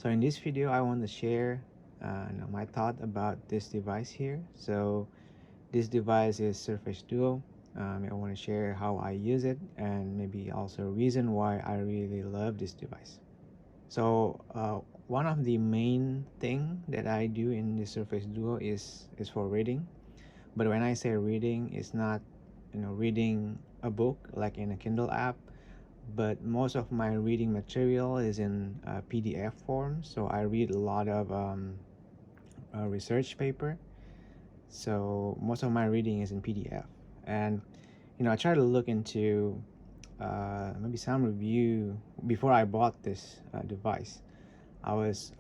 So in this video, I want to share my thought about this device here. So this device is Surface Duo. I want to share how I use it and maybe also a reason why I really love this device. So one of the main thing that I do in the Surface Duo is for reading. But when I say reading, it's not reading a book like in a Kindle app, but most of my reading material is in PDF form. So I read a lot of research paper. So most of my reading is in PDF, and I try to look into maybe some review before I bought this device. I was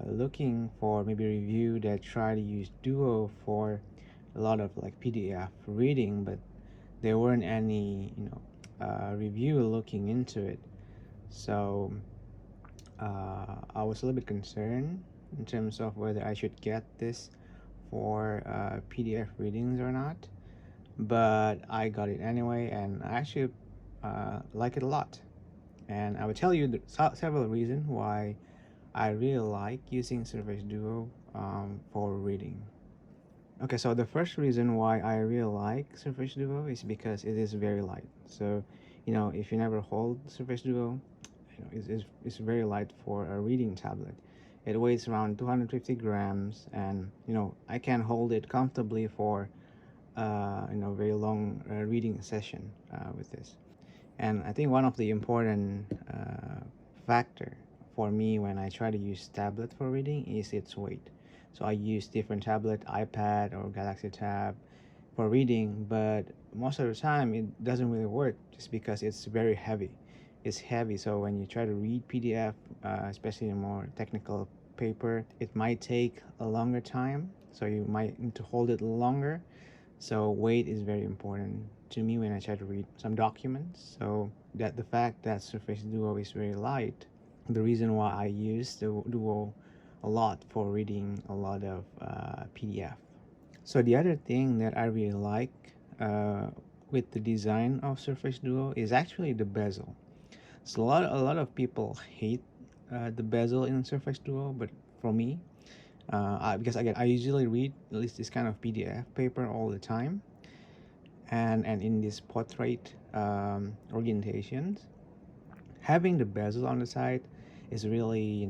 looking for maybe a review that try to use Duo for a lot of like PDF reading, but there weren't any review looking into it. So I was a little bit concerned in terms of whether I should get this for PDF readings or not, but I got it anyway, and I actually like it a lot. And I will tell you several reasons why I really like using Surface Duo for reading. Okay, so the first reason why I really like Surface Duo is because it is very light. So, if you never hold Surface Duo, it's very light for a reading tablet. It weighs around 250 grams, and I can hold it comfortably for very long reading session with this. And I think one of the important factor for me when I try to use tablet for reading is its weight. So I use different tablet, iPad or Galaxy Tab for reading, but most of the time it doesn't really work just because it's very heavy. It's heavy, so when you try to read PDF, especially in more technical paper, it might take a longer time. So you might need to hold it longer. So weight is very important to me when I try to read some documents. So that the fact that Surface Duo is very light, the reason why I use the Duo a lot for reading a lot of PDF. So the other thing that I really like uh, with the design of Surface Duo is actually the bezel. So a lot of people hate the bezel in Surface Duo, but for me, because again I usually read at least this kind of PDF paper all the time, and in this portrait orientations, having the bezel on the side is really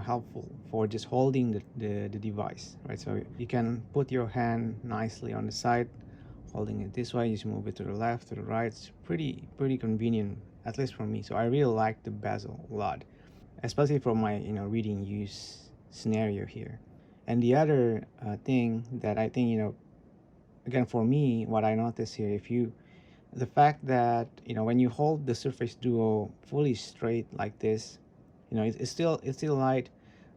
helpful for just holding the device, right? So you can put your hand nicely on the side holding it this way. You just move it to the left, to the right. It's pretty convenient, at least for me. So I really like the bezel a lot, especially for my reading use scenario here. And the other thing that I think, again, for me, what I notice here, the fact that when you hold the Surface Duo fully straight like this, it's still light,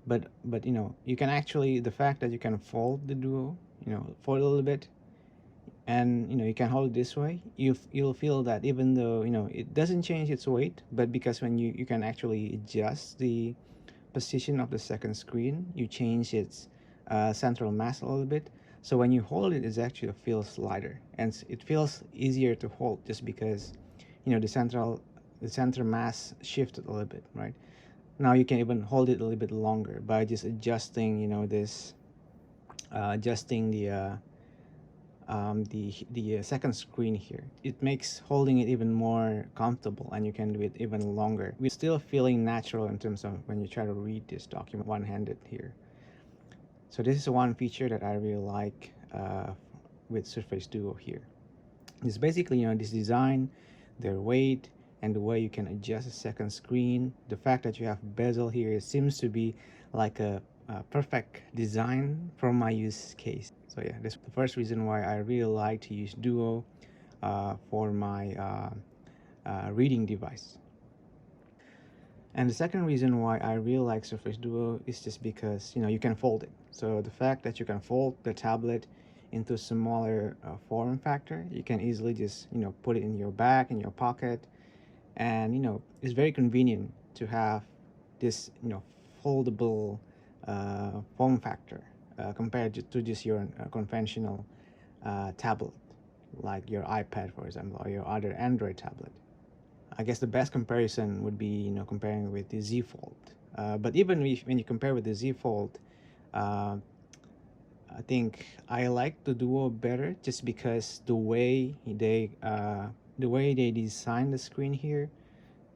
but you can actually, the fact that you can fold the Duo, fold a little bit, and you can hold it this way, you'll feel that even though it doesn't change its weight, but because when you can actually adjust the position of the second screen, you change its central mass a little bit. So when you hold it, it actually feels lighter, and it feels easier to hold just because the center mass shifted a little bit, right? Now you can even hold it a little bit longer by just adjusting this adjusting the second screen here. It makes holding it even more comfortable, and you can do it even longer. We're still feeling natural in terms of when you try to read this document one-handed here. So this is one feature that I really like with Surface Duo here. It's basically this design, their weight, and the way you can adjust the second screen. The fact that you have bezel here, it seems to be like a perfect design for my use case. So yeah, that's the first reason why I really like to use Duo for my reading device. And the second reason why I really like Surface Duo is just because you can fold it. So the fact that you can fold the tablet into a smaller form factor, you can easily just put it in your bag, in your pocket, and it's very convenient to have this foldable form factor compared to just your conventional tablet, like your iPad, for example, or your other Android tablet. I guess the best comparison would be comparing with the Z Fold. But even if, when you compare with the Z Fold, uh, I think I like the Duo better just because the way they design the screen here,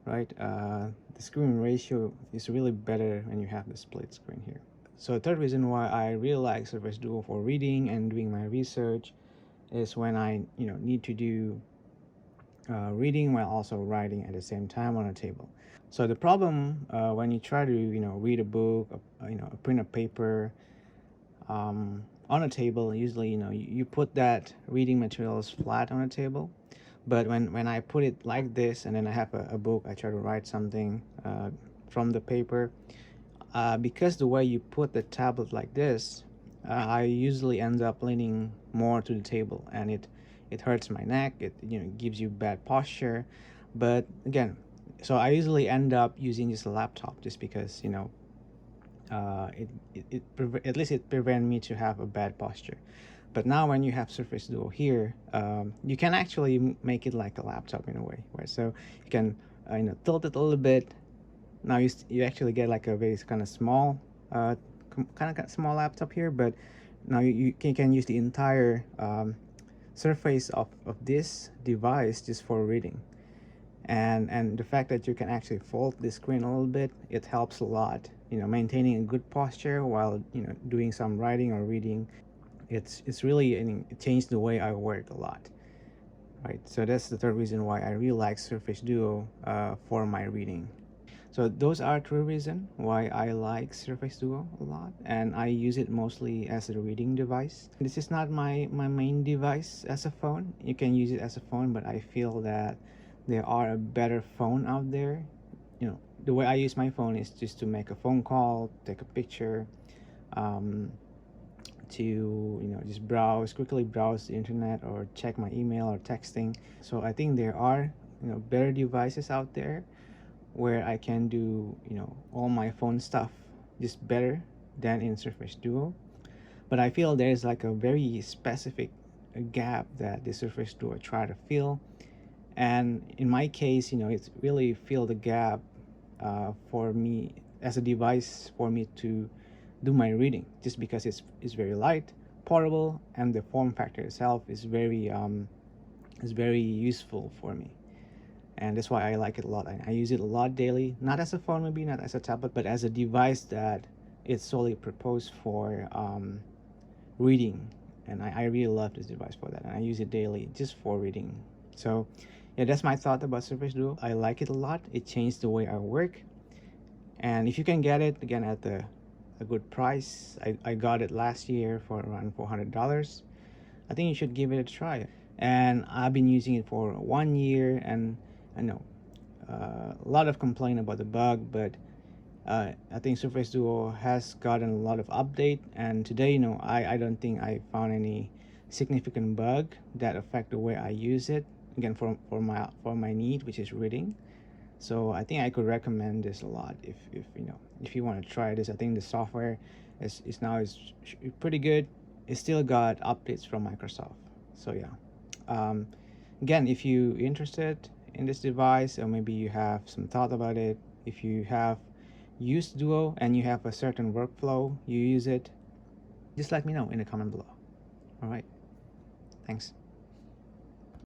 right? The screen ratio is really better when you have the split screen here. So the third reason why I really like Surface Duo for reading and doing my research is when I need to do reading while also writing at the same time on a table. So the problem when you try to read a book, print a paper on a table, usually you put that reading materials flat on a table. But when I put it like this, and then I have a book, I try to write something from the paper. Because the way you put the tablet like this, I usually end up leaning more to the table, and it hurts my neck. It gives you bad posture. But again, so I usually end up using just a laptop just because at least it prevent me to have a bad posture. But now when you have Surface Duo here, you can actually make it like a laptop in a way, right? So you can tilt it a little bit. Now you actually get like a very kind of small, kind of small laptop here, but now you can use the entire surface of this device just for reading. And the fact that you can actually fold the screen a little bit, it helps a lot, maintaining a good posture while doing some writing or reading. It's really, I mean, it changed the way I work a lot, right? So that's the third reason why I really like Surface Duo for my reading. So those are three reasons why I like Surface Duo a lot, and I use it mostly as a reading device. This is not my main device as a phone. You can use it as a phone, but I feel that there are a better phone out there. The way I use my phone is just to make a phone call, take a picture, um, to just quickly browse the internet or check my email or texting. So I think there are better devices out there where I can do all my phone stuff just better than in Surface Duo. But I feel there's like a very specific gap that the Surface Duo try to fill, and in my case, it's really fill the gap for me as a device for me to do my reading, just because it's very light, portable, and the form factor itself is very useful for me, and that's why I like it a lot. I use it a lot daily, not as a phone, maybe not as a tablet, but as a device that it's solely proposed for reading. And I really love this device for that, and I use it daily just for reading. So yeah, that's my thought about Surface Duo. I like it a lot. It changed the way I work, and if you can get it again at a good price, I got it last year for around $400. I think you should give it a try. And I've been using it for 1 year, and I know a lot of complaint about the bug, but I think Surface Duo has gotten a lot of update, and today, I don't think I found any significant bug that affect the way I use it. Again, for my need, which is reading. So I think I could recommend this a lot if you want to try this. I think the software is pretty good. It still got updates from Microsoft. So yeah. Um, Again, if you interested in this device, or maybe you have some thought about it, if you have used Duo and you have a certain workflow you use it, just let me know in the comment below. All right. Thanks.